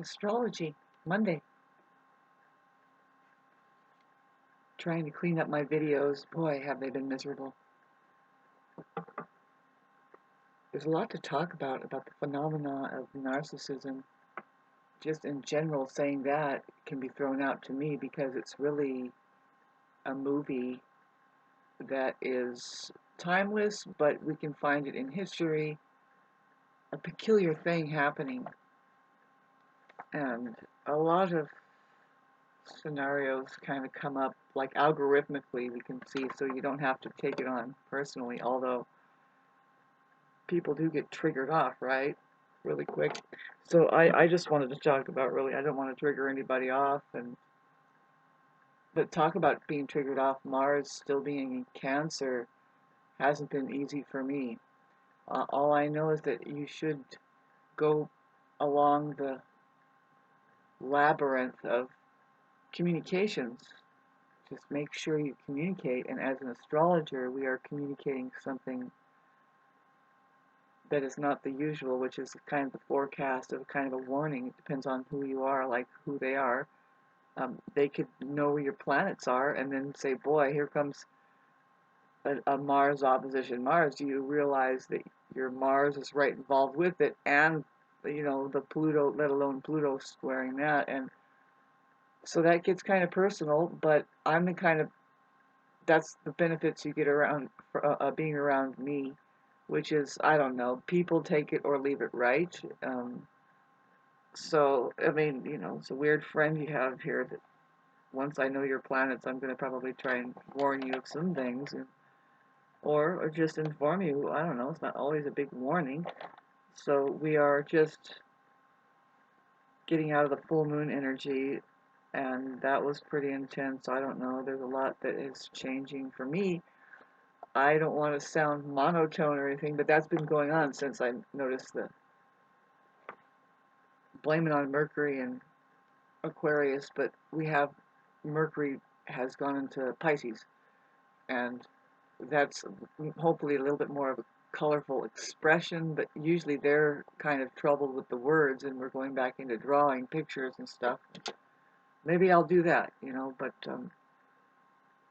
Astrology, Monday. Trying to clean up my videos. Boy, have they been miserable. There's a lot to talk about the phenomena of narcissism. Just in general, saying that can be thrown out to me because it's really a movie that is timeless, but we can find it in history, a peculiar thing happening. And a lot of scenarios kind of come up like algorithmically, we can see, so you don't have to take it on personally, although people do get triggered off, right? Really quick. So I just wanted to talk about, really, I don't want to trigger anybody off, but talk about being triggered off. Mars still being in Cancer hasn't been easy for me. All I know is that you should go along the labyrinth of communications. Just make sure you communicate, and as an astrologer, we are communicating something that is not the usual, which is kind of the forecast of kind of a warning. It depends on who you are, like who they are. They could know where your planets are and then say, boy, here comes a Mars opposition Mars. Do you realize that your Mars is right involved with it, and the Pluto, let alone Pluto squaring that? And so that gets kind of personal, but I'm the kind of, that's the benefits you get around being around me, which is, I don't know, people take it or leave it, right? So, I mean, it's a weird friend you have here that once I know your planets, I'm going to probably try and warn you of some things, or just inform you. I don't know, it's not always a big warning. So we are just getting out of the full moon energy, and that was pretty intense. I don't know, there's a lot that is changing for me. I don't want to sound monotone or anything, but that's been going on since I noticed the blame it on Mercury and Aquarius, but we have Mercury has gone into Pisces, and that's hopefully a little bit more of a colorful expression, but usually they're kind of troubled with the words, and we're going back into drawing pictures and stuff. Maybe I'll do that, but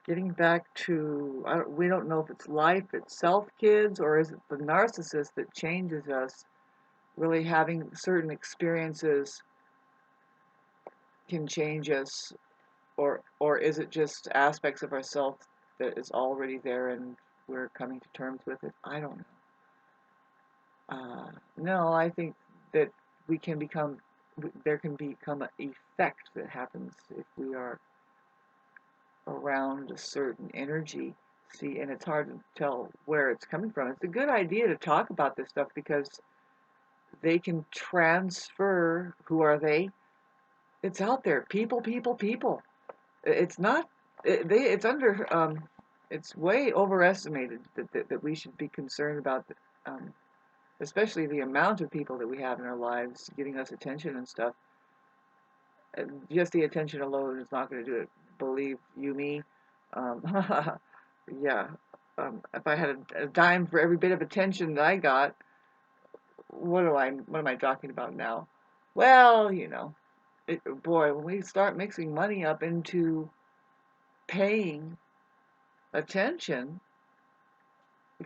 getting back to, we don't know if it's life itself, kids, or is it the narcissist that changes us. Really having certain experiences can change us, or is it just aspects of ourselves that is already there and we're coming to terms with it? I don't know. No, I think that we can become, there can become an effect that happens if we are around a certain energy. See, and it's hard to tell where it's coming from. It's a good idea to talk about this stuff because they can transfer. Who are they? It's out there. People, people, people. It's not, it's under, it's way overestimated that we should be concerned about, especially the amount of people that we have in our lives giving us attention and stuff. Just the attention alone is not going to do it. Believe you me. Um, yeah. If I had a dime for every bit of attention that I got, what am I talking about now? Well, boy, when we start mixing money up into paying attention,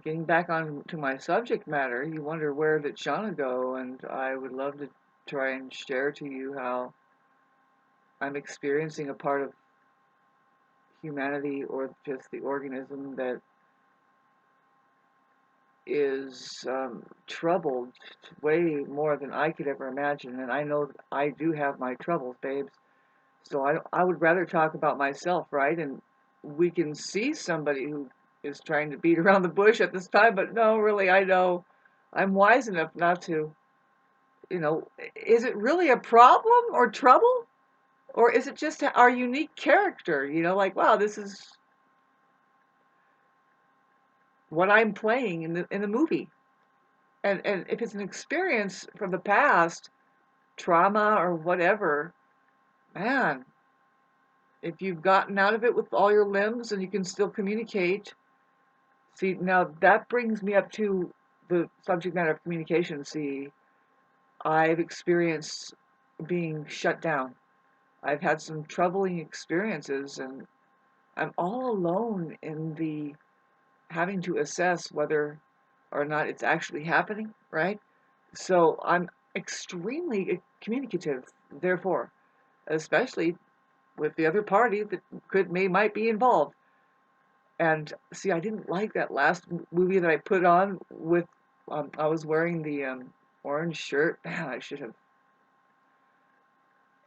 getting back on to my subject matter, you wonder where did Shauna go, and I would love to try and share to you how I'm experiencing a part of humanity, or just the organism, that is troubled way more than I could ever imagine. And I know that I do have my troubles, babes. So I would rather talk about myself, right? And we can see somebody who is trying to beat around the bush at this time, but no, really, I know I'm wise enough not to, is it really a problem or trouble? Or is it just our unique character? Like, wow, this is what I'm playing in the movie. And if it's an experience from the past, trauma or whatever, man, if you've gotten out of it with all your limbs and you can still communicate. See, now that brings me up to the subject matter of communication. See, I've experienced being shut down. I've had some troubling experiences, and I'm all alone in the having to assess whether or not it's actually happening, right? So I'm extremely communicative, therefore, especially with the other party that might be involved. And see, I didn't like that last movie that I put on with. I was wearing the orange shirt. Man, I should have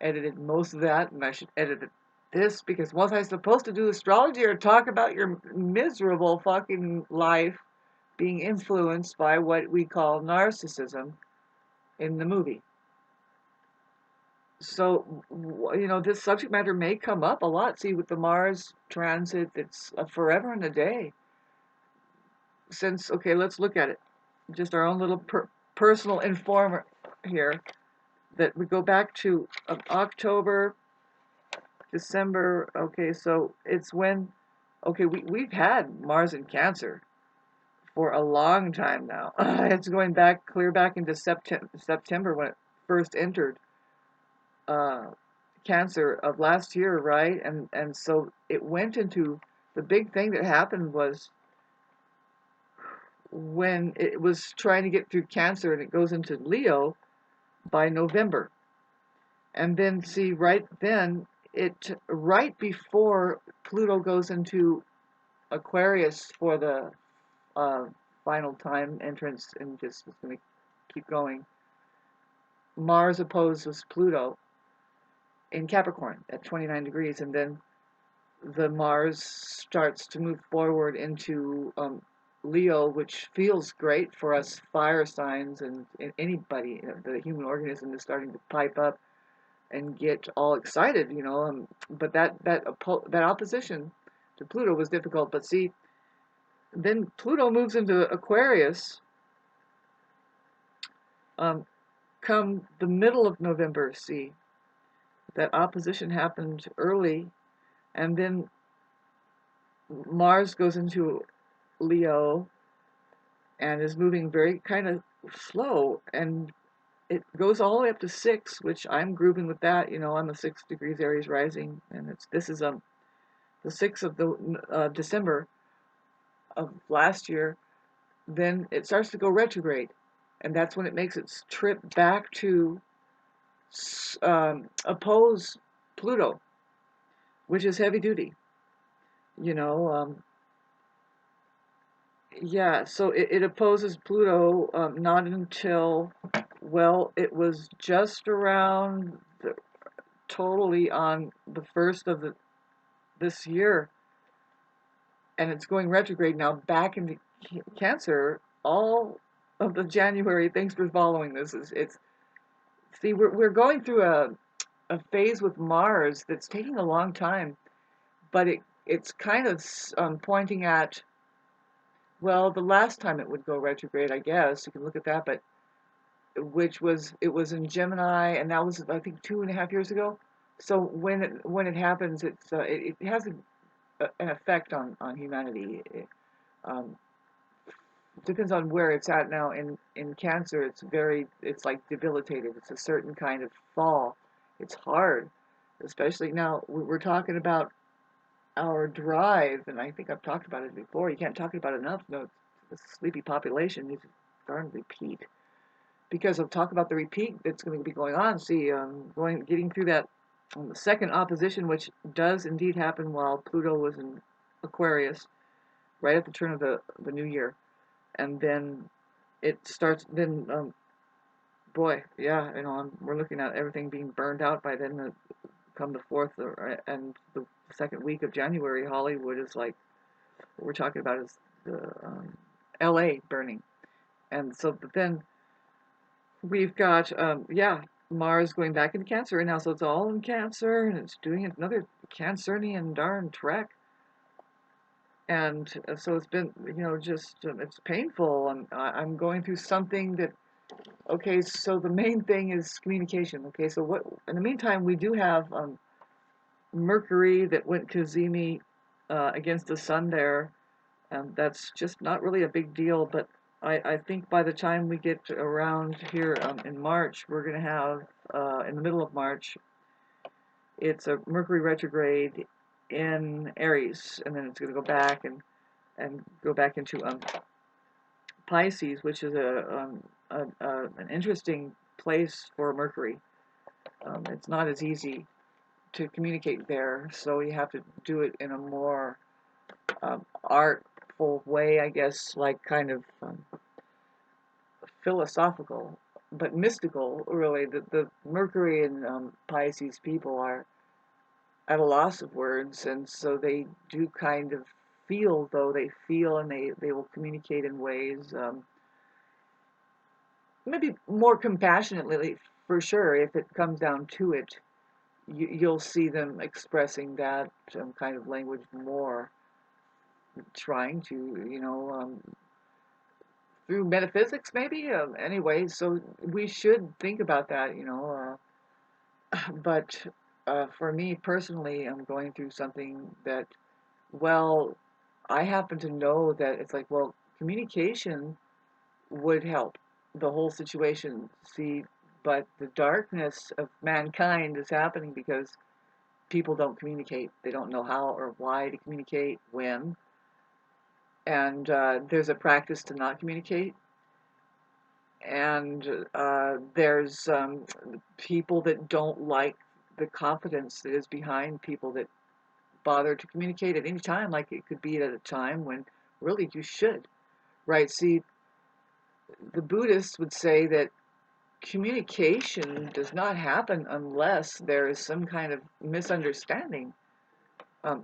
edited most of that, and I should edit this because was I supposed to do astrology or talk about your miserable fucking life being influenced by what we call narcissism in the movie? So, this subject matter may come up a lot. See, with the Mars transit, it's a forever and a day. Since, okay, let's look at it. Just our own little personal informer here. That we go back to October, December. Okay, so it's when, okay, we've had Mars in Cancer for a long time now. It's going back, clear back into September when it first entered uh, Cancer of last year, right? And so it went into, the big thing that happened was when it was trying to get through Cancer and it goes into Leo by November. And then see, right then, right before Pluto goes into Aquarius for the uh, final time entrance, and just is going to keep going, Mars opposes Pluto in Capricorn at 29 degrees, and then the Mars starts to move forward into Leo, which feels great for us fire signs, and anybody, the human organism is starting to pipe up and get all excited, but that opposition to Pluto was difficult. But see, then Pluto moves into Aquarius um, come the middle of November. See, that opposition happened early, and then Mars goes into Leo and is moving very kind of slow, and it goes all the way up to 6, which I'm grooving with that. I'm a 6 degrees Aries rising, and this is the 6th of the December of last year. Then it starts to go retrograde, and that's when it makes its trip back to oppose Pluto, which is heavy duty. You know, yeah. So it opposes Pluto not until, well, it was just around totally on the first of this year, and it's going retrograde now back into Cancer all of the January. Thanks for following this. It's see, we're going through a phase with Mars that's taking a long time, but it's kind of pointing at, well, the last time it would go retrograde, I guess you can look at that, but it was in Gemini, and that was, I think, 2.5 years ago. So when it happens, it has an effect on humanity. Um, Depends on where it's at now. In Cancer, it's like debilitated. It's a certain kind of fall. It's hard, especially now we're talking about our drive, and I think I've talked about it before. You can't talk about it enough. No, the sleepy population needs to darn repeat, because of talk about the repeat that's going to be going on. See, getting through that the second opposition, which does indeed happen while Pluto was in Aquarius, right at the turn of the new year, and then it starts. Then, boy, yeah, we're looking at everything being burned out by then. Come the 4th, and the second week of January, Hollywood is like, what we're talking about is the L.A. burning, and so but then we've got Mars going back into Cancer right now, so it's all in Cancer, and it's doing another Cancerian darn trek, and so it's been, just it's painful. I'm going through something that, okay, so the main thing is communication. Okay, so what in the meantime we do have Mercury that went cazimi against the Sun there, and that's just not really a big deal, but I think by the time we get around here in March, we're going to have, in the middle of March, it's a Mercury retrograde in Aries, and then it's going to go back and go back into Pisces, which is an interesting place for Mercury. It's not as easy to communicate there, so you have to do it in a more artful way, I guess, like kind of philosophical, but mystical, really. The Mercury and Pisces people are at a loss of words, and so they do kind of feel, though they feel, and they will communicate in ways maybe more compassionately, for sure. If it comes down to it, you'll see them expressing that kind of language more, trying to, through metaphysics, maybe. Anyway, so we should think about that, but for me personally, I'm going through something that, well, I happen to know that it's like, well, communication would help the whole situation. See, but the darkness of mankind is happening because people don't communicate. They don't know how or why to communicate, when. And there's a practice to not communicate. And there's people that don't like the confidence that is behind people that bother to communicate at any time. Like, it could be at a time when really you should, right? See, the Buddhists would say that communication does not happen unless there is some kind of misunderstanding.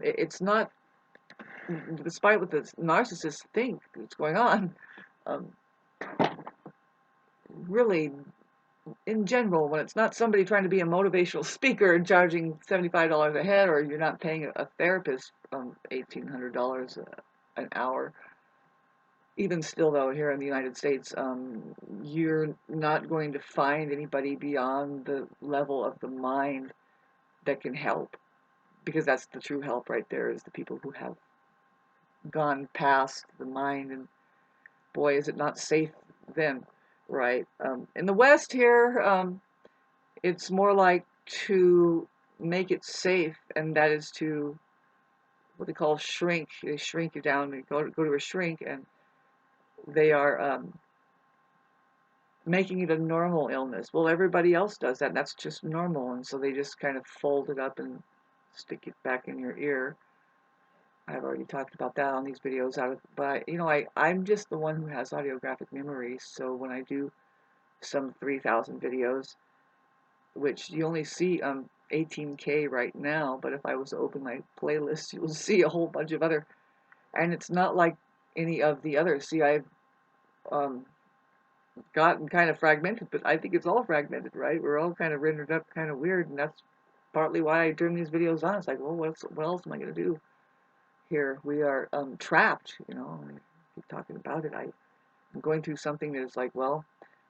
It's not, despite what the narcissists think is going on, um, really, in general, when it's not somebody trying to be a motivational speaker and charging $75 a head, or you're not paying a therapist $1,800 an hour. Even still, though, here in the United States, you're not going to find anybody beyond the level of the mind that can help, because that's the true help right there, is the people who have gone past the mind, and boy, is it not safe then, right? In the West here, it's more like to make it safe, and that is to what they call shrink. They shrink you down, and go to a shrink, and they are making it a normal illness. Well, everybody else does that, and that's just normal, and so they just kind of fold it up and stick it back in your ear. I've already talked about that on these videos, but I'm just the one who has audiographic memory, so when I do some 3,000 videos, which you only see 18K right now, but if I was to open my playlist, you'll see a whole bunch of other, and it's not like any of the others. See, I've um, gotten kind of fragmented, but I think it's all fragmented, right? We're all kind of rendered up kind of weird, and that's partly why I turn these videos on. It's like, well, what else am I going to do here? We are trapped, I keep talking about it. I'm going through something that is like, well,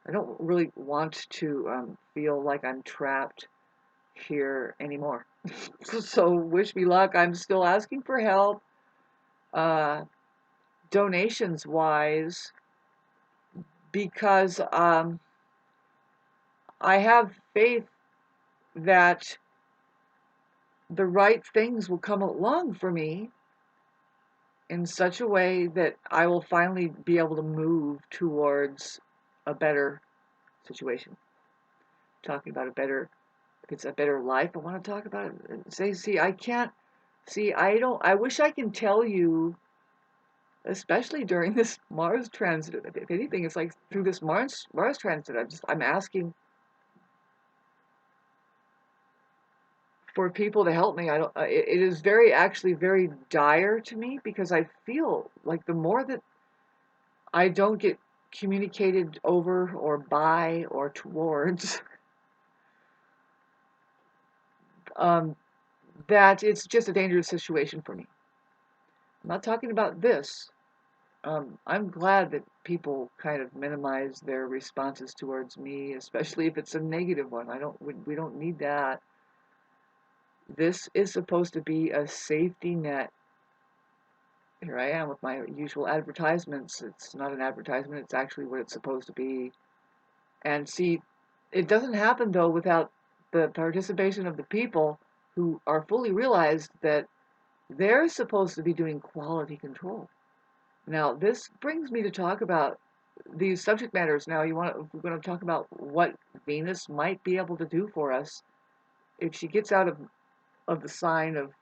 I don't really want to feel like I'm trapped here anymore. So wish me luck. I'm still asking for help. Donations wise, because I have faith that the right things will come along for me in such a way that I will finally be able to move towards a better situation. Talking about if it's a better life, I want to talk about it. See, I can't, I wish I can tell you, especially during this Mars transit. If anything, it's like through this Mars transit, I'm asking for people to help me. I don't. It is actually very dire to me, because I feel like the more that I don't get communicated over or by or towards, um, that it's just a dangerous situation for me. I'm not talking about this. I'm glad that people kind of minimize their responses towards me, especially if it's a negative one. We don't need that. This is supposed to be a safety net here I am with my usual advertisements. It's not an advertisement, it's actually what it's supposed to be. And see, it doesn't happen though without the participation of the people who are fully realized that they're supposed to be doing quality control. Now, this brings me to talk about these subject matters. Now, we're going to talk about what Venus might be able to do for us if she gets out of the sign of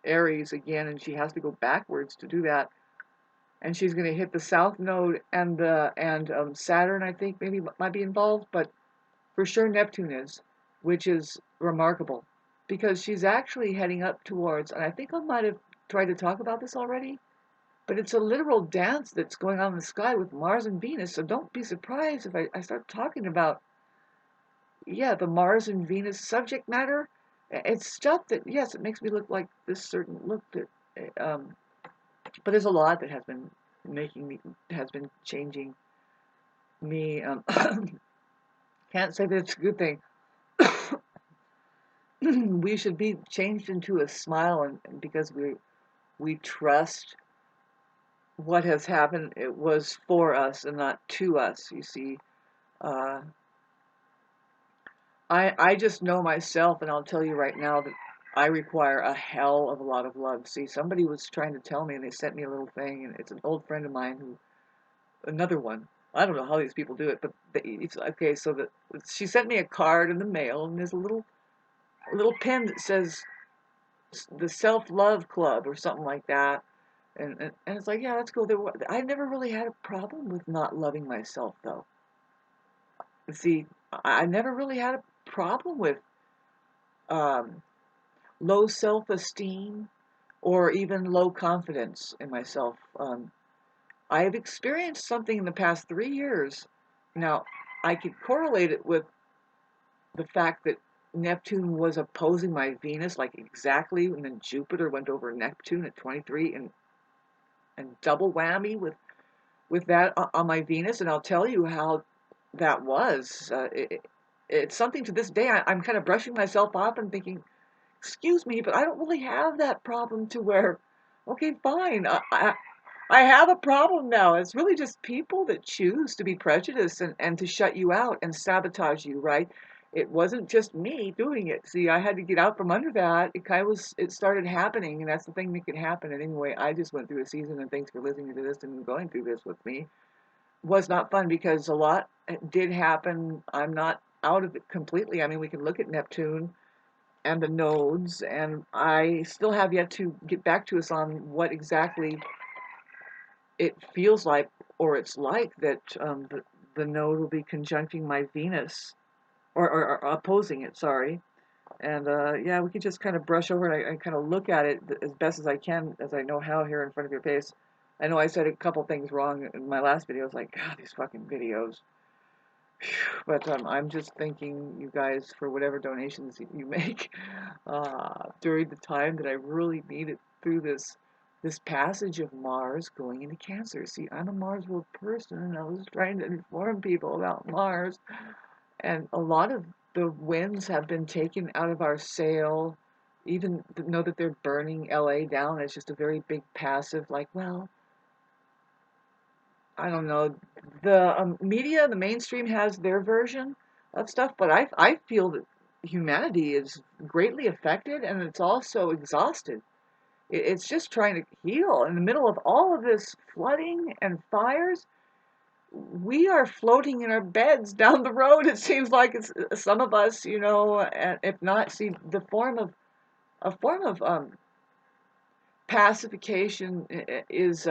Aries again, and she has to go backwards to do that. And she's going to hit the South Node and Saturn. I think maybe might be involved, but for sure Neptune is, which is remarkable because she's actually heading up towards. And I think I might have tried to talk about this already, but it's a literal dance that's going on in the sky with Mars and Venus. So don't be surprised if I start talking about, yeah, the Mars and Venus subject matter. It's stuff that, yes, it makes me look like this certain look that, but there's a lot that has been changing me. Can't say that it's a good thing. We should be changed into a smile, and because we trust what has happened, it was for us and not to us. You see, uh, I just know myself, and I'll tell you right now that I require a hell of a lot of love. See, somebody was trying to tell me, and they sent me a little thing, and it's an old friend of mine who, another one. I don't know how these people do it, but it's okay. So that she sent me a card in the mail, and there's a little pen that says the Self Love Club or something like that. And it's like, yeah, that's cool. I never really had a problem with not loving myself, though. See, I never really had a problem with um, low self-esteem or even low confidence in myself. I have experienced something in the past 3 years. Now, I could correlate it with the fact that Neptune was opposing my Venus, like exactly, and then Jupiter went over Neptune at 23, and double whammy with that on my Venus, and I'll tell you how that was. It's something to this day. I'm kind of brushing myself off and thinking, excuse me, but I don't really have that problem to where, okay, fine. I have a problem now. It's really just people that choose to be prejudiced and to shut you out and sabotage you, right? It wasn't just me doing it. See, I had to get out from under that. It started happening, and that's the thing that can happen. And anyway, I just went through a season, and thanks for listening to this and going through this with me. Was not fun because a lot did happen. I'm not out of it completely. I mean, we can look at Neptune and the nodes, and I still have yet to get back to us on what exactly it feels like, or it's like that the node will be conjuncting my Venus, or opposing it, sorry. And yeah, we could just kind of brush over it. I kind of look at it as best as I can, as I know how, here in front of your face. I know I said a couple things wrong in my last video. I was like, God, these fucking videos. But I'm just thanking you guys for whatever donations you make during the time that I really needed through this passage of Mars going into Cancer. See, I'm a Mars world person, and I was trying to inform people about Mars, and a lot of the winds have been taken out of our sail. Even to know that they're burning LA down, it's just a very big passive, like, well, I don't know. The media, the mainstream has their version of stuff, but I feel that humanity is greatly affected and it's also exhausted. It's just trying to heal. In the middle of all of this flooding and fires, we are floating in our beds down the road. It seems like it's some of us, and if not, see the form of a form of pacification is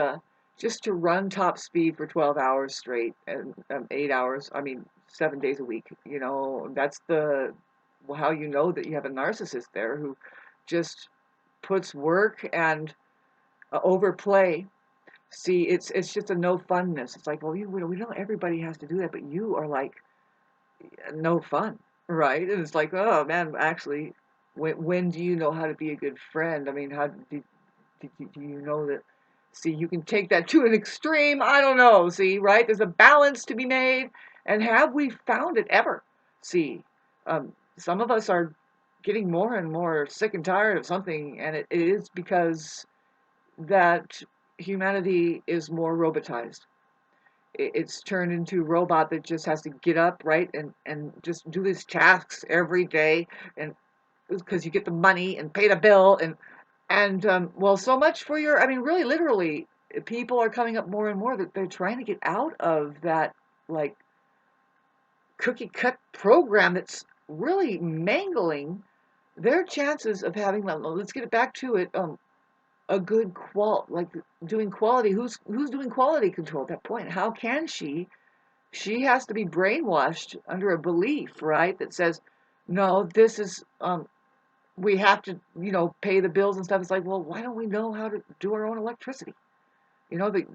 just to run top speed for 12 hours straight and 8 hours. I mean, 7 days a week. That's how you know that you have a narcissist there who just puts work and overplay. See, it's just a no funness. It's like, well, we know everybody has to do that, but you are like no fun, right? And it's like, oh man, actually, when do you know how to be a good friend? I mean, how do you know that? See, you can take that to an extreme. I don't know. See, right? There's a balance to be made. And have we found it ever? See, some of us are getting more and more sick and tired of something, and it is because that humanity is more robotized. It's turned into a robot that just has to get up, right, and just do these tasks every day, and because you get the money and pay the bill, and well, so much for your. I mean, really, literally, people are coming up more and more that they're trying to get out of that, like, cookie cut program that's really mangling their chances of having. Let's get it back to it. A good like doing quality. Who's doing quality control at that point? How can she? She has to be brainwashed under a belief, right, that says, no, this is we have to, pay the bills and stuff. It's like, well, why don't we know how to do our own electricity?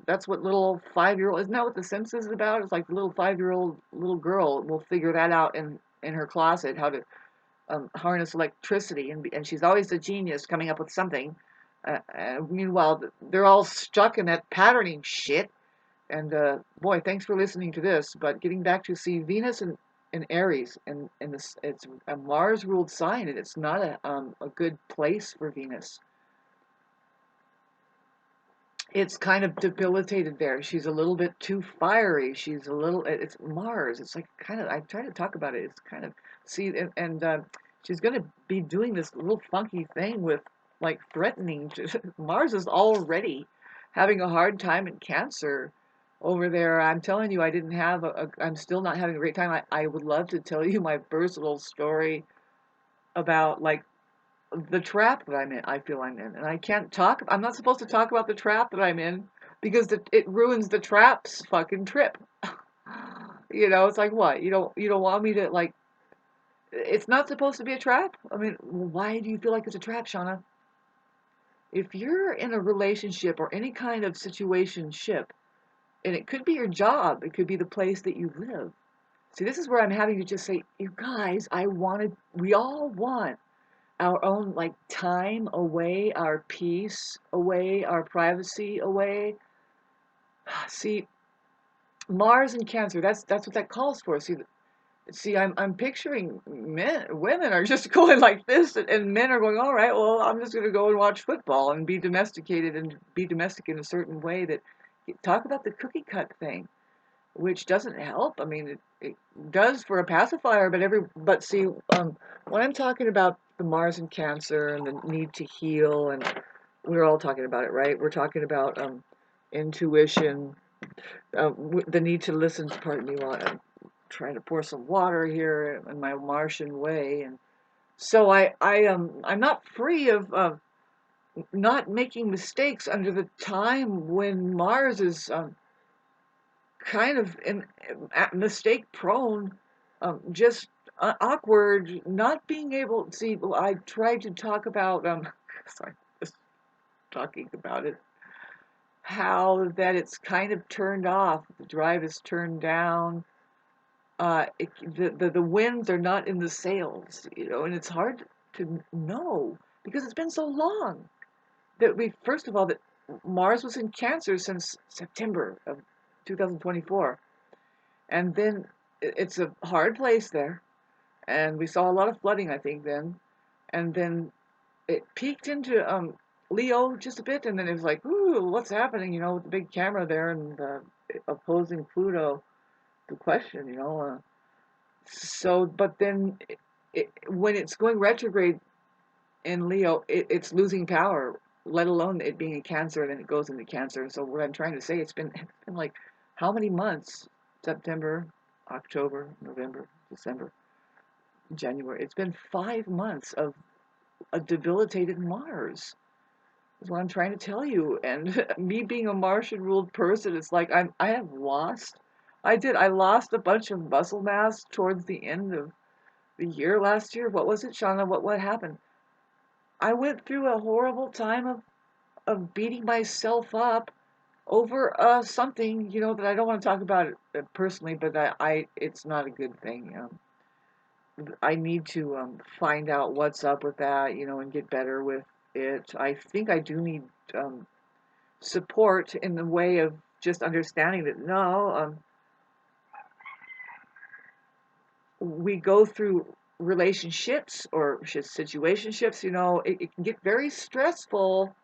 That's what little 5-year-old, isn't that what The Simpsons is about? It's like the little 5-year-old little girl will figure that out in her closet, how to harness electricity, and she's always a genius coming up with something. Meanwhile, they're all stuck in that patterning shit. And boy, thanks for listening to this. But getting back to see Venus and Aries, and this, it's a Mars ruled sign, and it's not a good place for Venus. It's kind of debilitated there. She's a little bit too fiery. She's a little. It's Mars. It's like kind of. I try to talk about it. It's kind of see, and she's going to be doing this little funky thing with like threatening. Mars is already having a hard time in Cancer over there. I'm telling you, I didn't have I'm still not having a great time. I would love to tell you my personal story about like the trap that I'm in. I feel I'm in, and I can't talk. I'm not supposed to talk about the trap that I'm in because it ruins the trap's fucking trip. It's like, what? You don't want me to, like, it's not supposed to be a trap? I mean, why do you feel like it's a trap, Shauna? If you're in a relationship or any kind of situationship, and it could be your job, it could be the place that you live. See, this is where I'm having to just say, you guys, we all want our own, like, time away, our peace away, our privacy away. See, Mars and Cancer, that's what that calls for. See, I'm picturing women are just going like this, and men are going, all right, well, I'm just going to go and watch football and be domesticated and be domestic in a certain way. That talk about the cookie cut thing, which doesn't help. I mean, it does for a pacifier, but see, when I'm talking about the Mars and Cancer and the need to heal, and we're all talking about it, right? We're talking about intuition, the need to listen. Pardon me while I'm trying to pour some water here in my Martian way, and so I'm not free of not making mistakes under the time when Mars is kind of mistake prone, just awkward, not being able. See, I tried to talk about sorry, just talking about it, how that it's kind of turned off, the drive is turned down. The winds are not in the sails, and it's hard to know because it's been so long that first of all, that Mars was in Cancer since September of 2024. And then it's a hard place there. And we saw a lot of flooding, I think, then. And then it peaked into Leo just a bit. And then it was like, ooh, what's happening, with the big camera there and opposing Pluto to question, So, but then when it's going retrograde in Leo, it's losing power, let alone it being a Cancer, and then it goes into Cancer. So what I'm trying to say, it's been like how many months? September, October, November, December, January. It's been 5 months of a debilitated Mars. Is what I'm trying to tell you. And me being a Martian ruled person, it's like I have lost. I lost a bunch of muscle mass towards the end of the year last year. What was it, Shauna? What happened? I went through a horrible time of beating myself up over something, that I don't want to talk about it personally, but it's not a good thing. I need to find out what's up with that, and get better with it. I think I do need support in the way of just understanding that no, we go through relationships or situationships, it can get very stressful